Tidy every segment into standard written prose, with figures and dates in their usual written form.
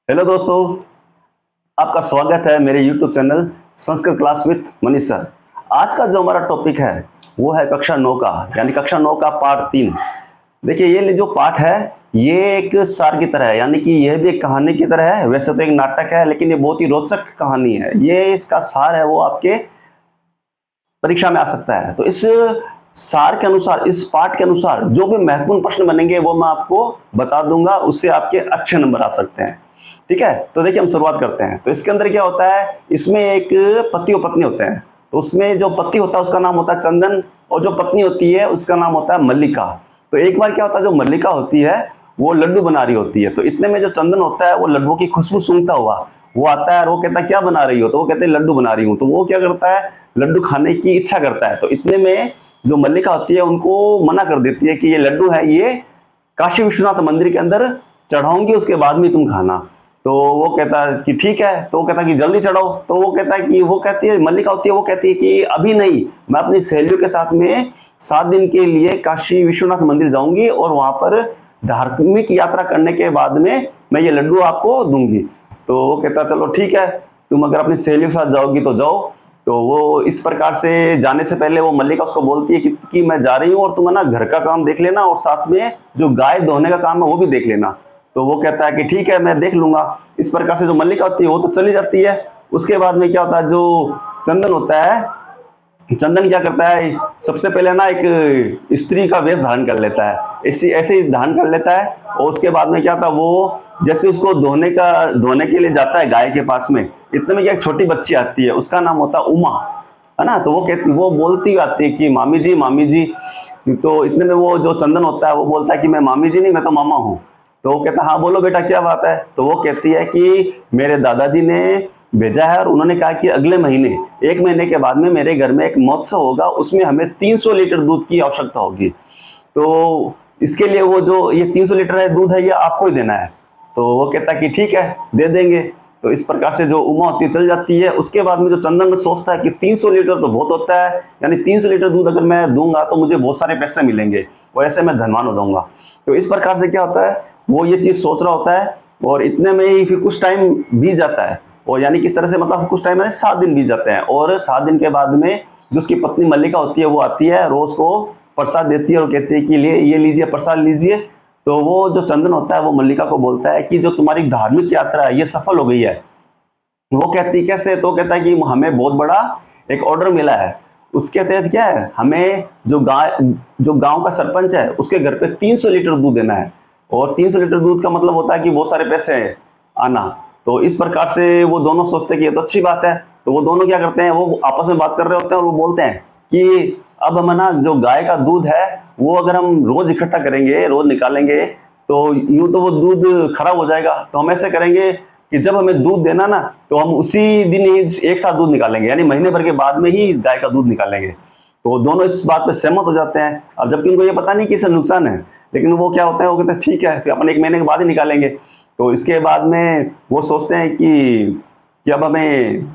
Hello दोस्तों, आपका स्वागत है मेरे YouTube channel Sanskrit class with Manish sir. आज का जो हमारा टॉपिक है वो है कक्षा 9 का, यानी कक्षा 9 का पार्ट 3। देखिए, ये जो पार्ट है ये एक सार की तरह है, यानी कि यह भी एक कहानी की तरह है। वैसे तो एक नाटक है, लेकिन ये बहुत ही रोचक कहानी है। ये इसका सार है वो आपके परीक्षा में आ सकता है। तो इस सार के अनुसार, इस पाठ के अनुसार जो भी महत्वपूर्ण प्रश्न बनेंगे वो मैं आपको बता दूंगा, उससे आपके अच्छे नंबर आ सकते हैं। ठीक है, तो देखिए हम शुरुआत करते हैं। तो इसके अंदर क्या होता है, इसमें एक पति और पत्नी होते हैं। तो उसमें जो पति होता है उसका नाम होता है चंदन, और जो पत्नी होती है उसका नाम होता है मल्लिका। तो एक बार क्या होता है, जो मल्लिका होती है वो लड्डू बना रही होती है। तो इतने में जो चंदन होता है वो लड्डू की खुशबू सूंघता हुआ वो आता है और वो कहता है क्या बना रही हो। तो वो कहते हैं लड्डू बना रही हूँ। तो वो क्या करता है, लड्डू खाने की इच्छा करता है। तो इतने में जो मल्लिका होती है उनको मना कर देती है कि ये लड्डू है, ये काशी विश्वनाथ मंदिर के अंदर चढ़ाऊंगी, उसके बाद में तुम खाना। तो वो कहता है कि ठीक है। तो वो कहता है कि जल्दी चढ़ाओ। तो वो कहता है कि, वो कहती है मल्लिका होती है, वो कहती है कि अभी नहीं, मैं अपनी सहेलियों के साथ में 7 दिन के लिए काशी विश्वनाथ मंदिर जाऊंगी और वहां पर धार्मिक यात्रा करने के बाद में मैं ये लड्डू आपको दूंगी। तो वो कहता है चलो ठीक है, तुम अगर अपनी सहेलियों के साथ जाओगी तो जाओ। तो वो इस प्रकार से जाने से पहले वो मल्लिका उसको बोलती है कि मैं जा रही हूँ और तुम है ना घर का काम देख लेना और साथ में जो गाय धोने का काम है वो भी देख लेना। तो वो कहता है कि ठीक है, मैं देख लूंगा। इस प्रकार से जो मल्लिका होती है वो तो चली जाती है। उसके बाद में क्या होता है, जो चंदन होता है, चंदन क्या करता है, सबसे पहले ना एक स्त्री का वेश धारण कर लेता है, ऐसे ऐसे ही धारण कर लेता है। और उसके बाद में क्या था, वो जैसे उसको धोने के लिए जाता है गाय के पास में, इतने में क्या एक छोटी बच्ची आती है, उसका नाम होता है उमा, है ना। तो वो बोलती आती है कि मामी जी मामी जी। तो इतने में वो जो चंदन होता है वो बोलता है कि मैं मामी जी नहीं, मैं तो मामा हूँ। तो वो कहता है हाँ बोलो बेटा क्या बात है। तो वो कहती है कि मेरे दादाजी ने भेजा है और उन्होंने कहा कि अगले महीने 1 महीने के बाद में मेरे घर में एक महोत्सव होगा, उसमें हमें 300 लीटर दूध की आवश्यकता होगी। तो इसके लिए वो जो ये 300 लीटर है दूध है ये आपको ही देना है। तो वो कहता है कि ठीक है दे देंगे। तो इस प्रकार से जो उमा होती है चल जाती है। उसके बाद में जो चंदन सोचता है कि 300 लीटर तो बहुत होता है, यानी 300 लीटर दूध अगर मैं दूंगा तो मुझे बहुत सारे पैसे मिलेंगे और ऐसे मैं धनवान हो जाऊंगा। तो इस प्रकार से क्या होता है, वो ये चीज सोच रहा होता है। और इतने में ही फिर कुछ टाइम बीत जाता है, और यानी किस तरह से, मतलब कुछ टाइम में 7 दिन बीत जाते हैं। और 7 दिन के बाद में जो उसकी पत्नी मल्लिका होती है वो आती है, रोज को प्रसाद देती है और कहती है कि ये लीजिए प्रसाद लीजिए। तो वो जो चंदन होता है वो मल्लिका को बोलता है कि जो तुम्हारी धार्मिक यात्रा है ये सफल हो गई है। वो कहती कैसे, तो कहता है कि हमें बहुत बड़ा एक ऑर्डर मिला है। उसके तहत क्या है, हमें जो गांव का सरपंच है उसके घर पे 300 लीटर दूध देना है। और 300 लीटर दूध का मतलब होता है कि बहुत सारे पैसे आना। तो इस प्रकार से वो दोनों सोचते हैं कि ये तो अच्छी बात है। तो वो दोनों क्या करते हैं, वो आपस में बात कर रहे होते हैं और वो बोलते हैं कि अब हम ना जो गाय का दूध है वो अगर हम रोज इकट्ठा करेंगे, रोज निकालेंगे, तो यूं तो वो दूध खराब हो जाएगा। तो हम ऐसे करेंगे कि जब हमें दूध देना ना तो हम उसी दिन ही एक साथ दूध निकालेंगे, यानी महीने भर के बाद में ही इस गाय का दूध निकालेंगे। तो दोनों इस बात पे सहमत हो जाते हैं। अब जबकि उनको ये पता नहीं कि इससे नुकसान है, लेकिन वो क्या होता है, वो कहते हैं ठीक है फिर अपन 1 महीने के बाद ही निकालेंगे। तो इसके बाद में वो सोचते हैं कि अब हमें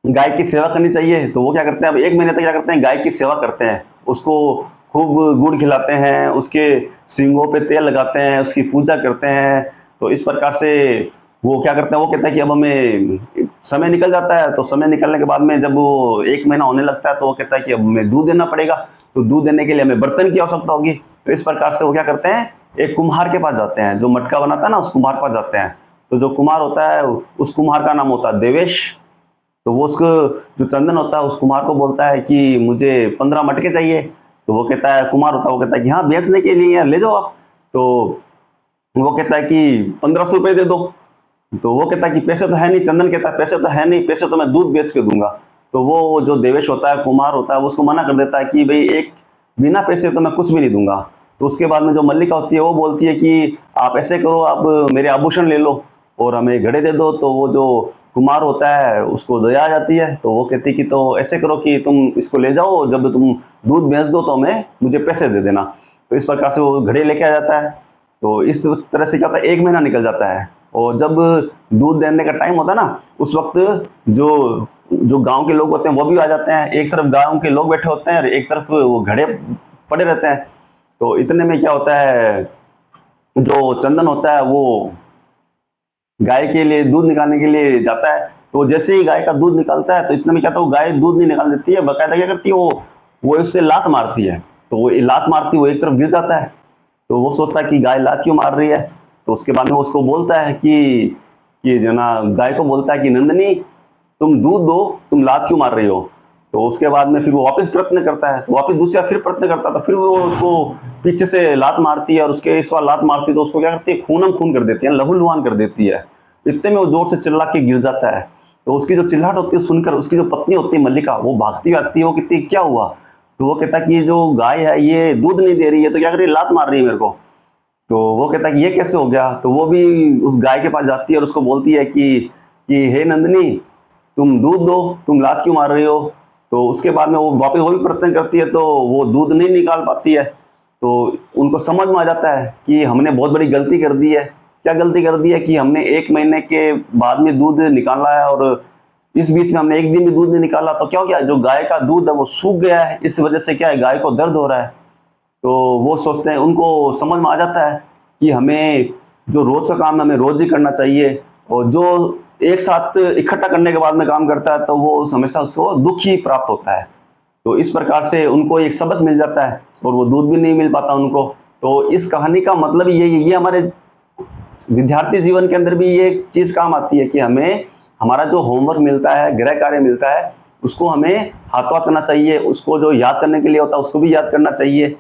गाय की सेवा करनी चाहिए। तो वो क्या करते हैं, अब 1 महीने तक क्या करते हैं, गाय की सेवा करते हैं, उसको खूब गुड़ खिलाते हैं, उसके सींगों पे तेल लगाते हैं, उसकी पूजा करते हैं। तो इस प्रकार से वो क्या करते हैं, वो कहता है कि अब हमें समय निकल जाता है। तो समय निकलने के बाद में जब वो 1 महीना होने लगता है तो वो कहता है कि अब हमें दूध देना पड़ेगा। तो दूध देने के लिए हमें बर्तन की आवश्यकता होगी। तो इस प्रकार से वो क्या करते हैं, एक कुम्हार के पास जाते हैं, जो मटका बनाता है ना उस कुम्हार के पास जाते हैं। तो जो कुम्हार होता है उस कुम्हार का नाम होता है देवेश। तो वो उसको, जो चंदन होता है उस कुम्हार को बोलता है कि मुझे 15 मटके चाहिए। तो वो कहता है, कुम्हार होता है वो कहता है कि हाँ बेचने के लिए ले जाओ आप। तो वो कहता है कि 1500 रुपये दे दो। तो वो कहता है कि पैसे तो है नहीं। चंदन कहता है पैसे तो है नहीं, पैसे तो मैं दूध बेच के दूंगा। तो वो जो देवेश होता है, कुमार होता है, वो उसको मना कर देता है कि भाई एक बिना पैसे तो मैं कुछ भी नहीं दूंगा। तो उसके बाद में जो मल्लिका होती है वो बोलती है कि आप ऐसे करो, आप मेरे आभूषण ले लो और हमें घड़े दे दो। तो वो जो कुमार होता है उसको दया आ जाती है। तो वो कहती है कि तो ऐसे करो कि तुम इसको ले जाओ, जब तुम दूध बेच दो तो हमें मुझे पैसे दे देना। तो इस प्रकार से वो घड़े लेके आ जाता है। तो इस तरह से क्या होता है, 1 महीना निकल जाता है। और जब दूध देने का टाइम होता है ना उस वक्त जो जो गांव के लोग होते हैं वो भी आ जाते हैं। एक तरफ गांव के लोग बैठे होते हैं और एक तरफ वो घड़े पड़े रहते हैं। तो इतने में क्या होता है, जो चंदन होता है वो गाय के लिए दूध निकालने के लिए जाता है, तो जैसे ही गाय का दूध निकलता है तो इतने में क्या था, वो गाय दूध नहीं निकाल देती है, बकायदा क्या करती है, वो उससे लात मारती है। तो वो लात मारती है, वो एक तरफ गिर जाता है। तो वो सोचता है कि गाय लात क्यों मार रही है। तो उसके बाद में उसको बोलता है कि जो ना, गाय को बोलता है कि नंदनी तुम दूध दो, तुम लात क्यों मार रही हो। तो उसके बाद में फिर वो वापस प्रयत्न करता है, तो वापस दूसरा फिर प्रयत्न करता है, तो फिर वो उसको पीछे से लात मारती है, और उसके इस बार लात मारती है तो उसको क्या करती है, खूनम खून कर देती है, लहूलुहान कर देती है। इतने में वो जोर से चिल्ला के गिर जाता है। तो उसकी जो चिल्लाहट होती है सुनकर उसकी जो पत्नी होती है मल्लिका, वो भागती आती है, वो कहती है क्या हुआ। तो वो कहता है कि ये जो गाय है ये दूध नहीं दे रही है, तो क्या कर रही है, लात मार रही है मेरे को। तो वो कहता है कि ये कैसे हो गया। तो वो भी उस गाय के पास जाती है और उसको बोलती है कि हे नंदनी तुम दूध दो, तुम लात क्यों मार रही हो। तो उसके बाद में वो वापस वो भी प्रयत्न करती है, तो वो दूध नहीं निकाल पाती है। तो उनको समझ में आ जाता है कि हमने बहुत बड़ी गलती कर दी है। क्या गलती कर दी है कि हमने 1 महीने के बाद में दूध निकाला है, और इस बीच में हमने एक दिन भी दूध नहीं निकाला, तो क्या हो गया, जो गाय का दूध है वो सूख गया है। इस वजह से क्या है, गाय को दर्द हो रहा है। तो वो सोचते हैं, उनको समझ में आ जाता है कि हमें जो रोज का काम है हमें रोज ही करना चाहिए, और जो एक साथ इकट्ठा करने के बाद में काम करता है तो वो हमेशा उसको दुख ही प्राप्त होता है। तो इस प्रकार से उनको एक सबक मिल जाता है, और वो दूध भी नहीं मिल पाता उनको। तो इस कहानी का मतलब ये हमारे विद्यार्थी जीवन के अंदर भी ये चीज काम आती है कि हमें हमारा जो होमवर्क मिलता है, गृह कार्य मिलता है, उसको हमें हाथों हाथ करना चाहिए। उसको जो याद करने के लिए होता है उसको भी याद करना चाहिए।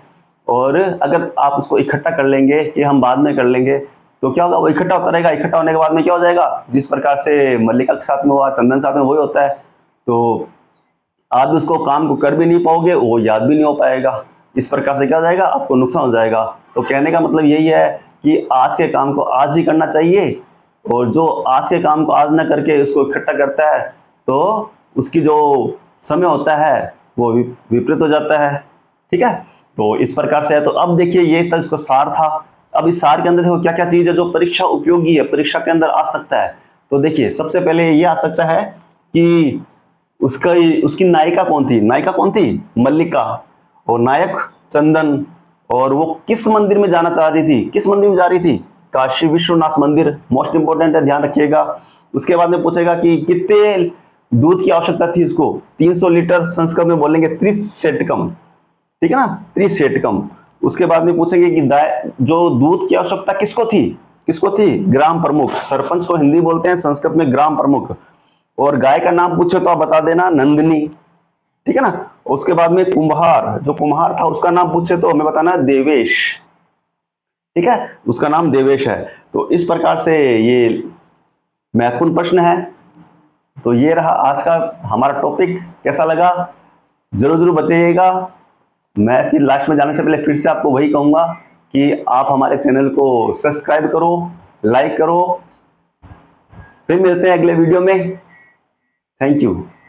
और अगर आप उसको इकट्ठा कर लेंगे कि हम बाद में कर लेंगे, तो क्या होगा, वो इकट्ठा होता रहेगा। इकट्ठा होने के बाद में क्या हो जाएगा, जिस प्रकार से मल्लिका के साथ में हुआ, चंदन के साथ में वही होता है। तो आप उसको काम को कर भी नहीं पाओगे, वो याद भी नहीं हो पाएगा। इस प्रकार से क्या हो जाएगा, आपको नुकसान हो जाएगा। तो कहने का मतलब यही है कि आज के काम को आज ही करना चाहिए, और जो आज के काम को आज ना करके उसको इकट्ठा करता है तो उसकी जो समय होता है वो विपरीत हो जाता है। ठीक है, तो इस प्रकार से है। तो अब देखिए, ये तो इसका सार था। अब इस सार के अंदर देखो क्या क्या चीज है जो परीक्षा उपयोगी है, परीक्षा के अंदर आ सकता है। तो देखिए, सबसे पहले ये आ सकता है कि उसकी नायिका कौन थी। नायिका कौन थी, मल्लिका, और नायक चंदन। और वो किस मंदिर में जाना चाह रही थी, किस मंदिर में जा रही थी, काशी विश्वनाथ मंदिर। मोस्ट इंपोर्टेंट है, ध्यान रखिएगा। उसके बाद में पूछेगा कि कितने दूध की आवश्यकता थी उसको, 300 लीटर, संस्कृत में बोलेंगे त्रिशेटकम। ठीक है ना, त्रिशेटकम। उसके बाद में पूछेंगे कि जो दूध की आवश्यकता किसको थी, किसको थी, ग्राम प्रमुख। सरपंच को हिंदी बोलते हैं, संस्कृत में ग्राम प्रमुख। और गाय का नाम पूछे तो आप बता देना, नंदिनी। ठीक है ना। उसके बाद में कुम्हार, जो कुम्हार था उसका नाम पूछे तो हमें बताना देवेश। ठीक है, उसका नाम देवेश है। तो इस प्रकार से ये महत्वपूर्ण प्रश्न है। तो ये रहा आज का हमारा टॉपिक। कैसा लगा जरूर जरूर बताइएगा। मैं फिर लास्ट में जाने से पहले फिर से आपको वही कहूंगा कि आप हमारे चैनल को सब्सक्राइब करो, लाइक करो। फिर मिलते हैं अगले वीडियो में। Thank you.